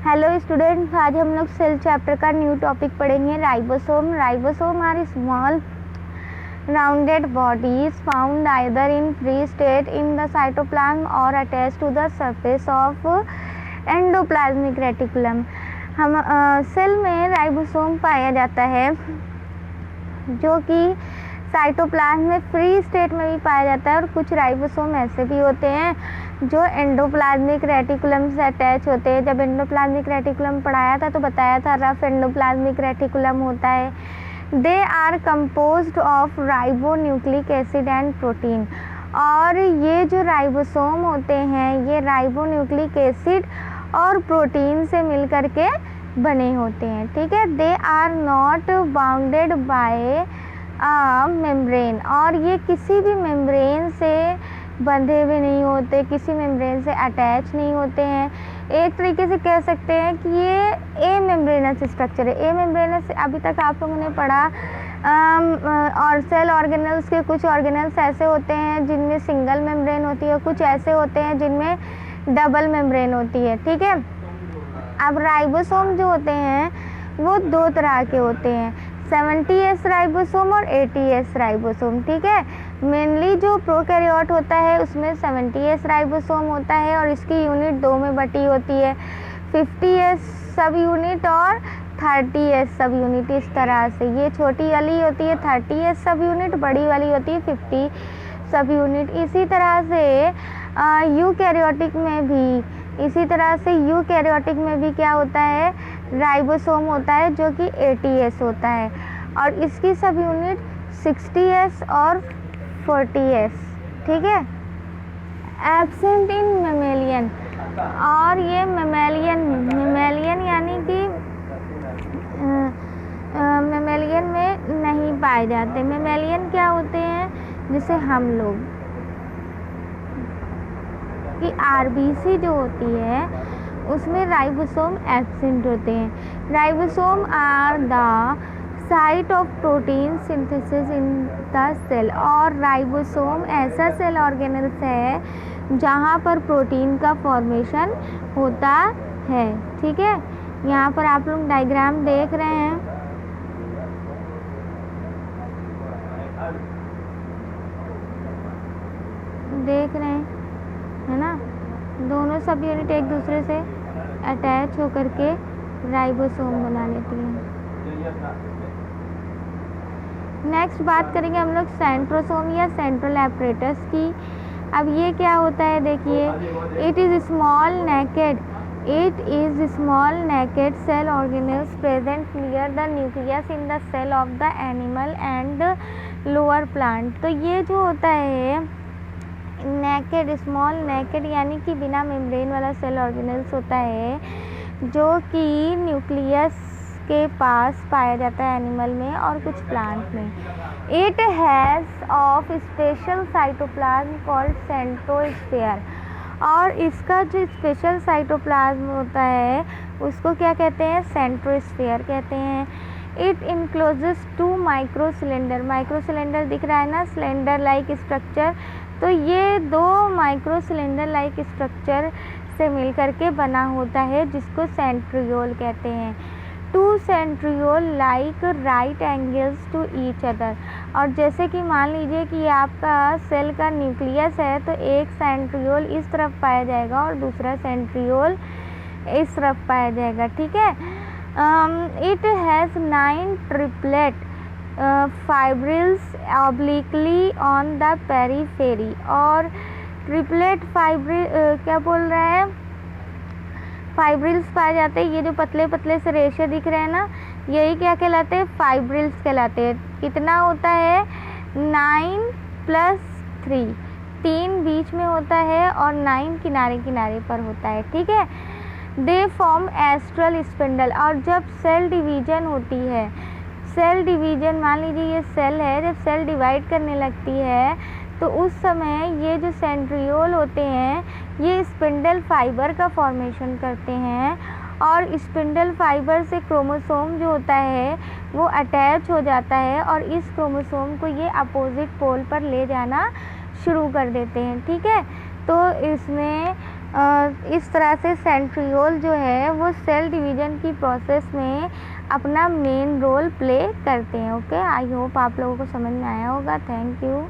Hello students, आज हम लोग सेल चैप्टर का न्यू टॉपिक पढ़ेंगे ribosome. Ribosome are small rounded bodies found either in free state in the cytoplasm or attached to the surface of endoplasmic reticulum। हम cell में ribosome पाया जाता है जो कि साइटोप्लाज्म में फ्री स्टेट में भी पाया जाता है, और कुछ राइबोसोम ऐसे भी होते हैं जो एंडोप्लाज्मिक रेटिकुलम से अटैच होते हैं। जब एंडोप्लाज्मिक रेटिकुलम पढ़ाया था तो बताया था रफ एंडोप्लाज्मिक रेटिकुलम होता है। They are composed of ribonucleic acid and protein, और ये जो राइबोसोम होते हैं ये राइबोन्यूक्लिक एसिड और प्रोटीन से मिल करके बने होते हैं। ठीक है, they are not bounded by membrane, और ये किसी भी मेम्ब्रेन से बंधे हुए नहीं होते, किसी मेम्ब्रेन से अटैच नहीं होते हैं। एक तरीके से कह सकते हैं कि ये ए मेम्ब्रेनस स्ट्रक्चर है। ए मेम्ब्रेनस अभी तक आप लोगों ने पढ़ा, और सेल ऑर्गेनल्स के कुछ ऑर्गेनल्स ऐसे होते हैं जिनमें सिंगल मेम्ब्रेन होती है, कुछ ऐसे होते हैं जिनमें डबल मेम्ब्रेन होती है। ठीक है, अब राइबोसोम जो होते हैं वो दो तरह के होते हैं, 70S राइबोसोम और 80S राइबोसोम। ठीक है, मेनली जो प्रोकैरियोट होता है उसमें 70S राइबोसोम होता है और इसकी यूनिट दो में बटी होती है, 50S सब यूनिट और 30S सब यूनिट। इस तरह से ये छोटी वाली होती है 30S सब यूनिट, बड़ी वाली होती है 50 सब यूनिट। इसी तरह से यूकैरियोटिक में भी क्या होता है, राइबोसोम होता है जो कि 80S होता है, और इसकी सब यूनिट 60S और 40S। ठीक है, एब्सेंट इन मेमेलियन, और ये मेमेलियन यानी कि मेमेलियन में नहीं पाए जाते। मेमेलियन क्या होते हैं, जैसे हम लोग कि आरबीसी जो होती है उसमें राइबोसोम एब्सेंट होते हैं। Ribosome are the site of protein synthesis in the cell, और राइबोसोम ऐसा सेल ऑर्गेनल्स है जहाँ पर प्रोटीन का फॉर्मेशन होता है। ठीक है, यहाँ पर आप लोग डायग्राम देख रहे हैं, है ना, दोनों सब यूनिट एक दूसरे से अटैच होकर के राइबोसोम बना लेती हैं। नेक्स्ट बात करेंगे हम लोग सेंट्रोसोम या सेंट्रल एपरेटस की। अब ये क्या होता है, देखिए, it is small naked cell organelles present near the nucleus in the cell of the animal and lower plant. तो ये जो होता है नेकेड, स्मॉल नेकेड यानी कि बिना मेम्ब्रेन वाला सेल ऑर्गेनल्स होता है जो कि न्यूक्लियस के पास पाया जाता है एनिमल में और कुछ प्लांट में। It has of special cytoplasm called centrosphere, और इसका जो स्पेशल साइटोप्लाज्म होता है उसको क्या कहते हैं, सेंट्रोस्फेयर कहते हैं। इट इनक्लोजेस 2 माइक्रो सिलेंडर दिख रहा है ना, सिलेंडर लाइक स्ट्रक्चर, तो ये 2 माइक्रो सिलेंडर लाइक स्ट्रक्चर से मिल करके बना होता है जिसको सेंट्रियोल कहते हैं। 2 centriole like right angles to each other, और जैसे कि मान लीजिए कि आपका सेल का न्यूक्लियस है तो एक सेंट्रियोल इस तरफ पाया जाएगा और दूसरा सेंट्रियोल इस तरफ पाया जाएगा। ठीक है, it has 9 triplet fibrils obliquely on the periphery, और ट्रिपलेट क्या बोल रहा है, फाइब्रिल्स पाए जाते हैं। ये जो पतले पतले से रेशे दिख रहे हैं ना, यही क्या कहलाते हैं, फाइब्रिल्स कहलाते हैं। कितना होता है, 9 + 3, 3 बीच में होता है और 9 किनारे किनारे पर होता है। ठीक है, दे फॉर्म एस्ट्रल स्पिंडल, और जब सेल डिवीजन होती है, सेल डिवीजन मान लीजिए ये सेल है, जब सेल डिवाइड करने लगती है तो उस समय ये जो सेंट्रियोल होते हैं ये स्पिंडल फाइबर का फॉर्मेशन करते हैं, और स्पिंडल फाइबर से क्रोमोसोम जो होता है वो अटैच हो जाता है और इस क्रोमोसोम को ये अपोजिट पोल पर ले जाना शुरू कर देते हैं। ठीक है, तो इसमें इस तरह से सेंट्रियोल जो है वो सेल डिवीज़न की प्रोसेस में अपना मेन रोल प्ले करते हैं। ओके, आई होप आप लोगों को समझ में आया होगा। Thank you.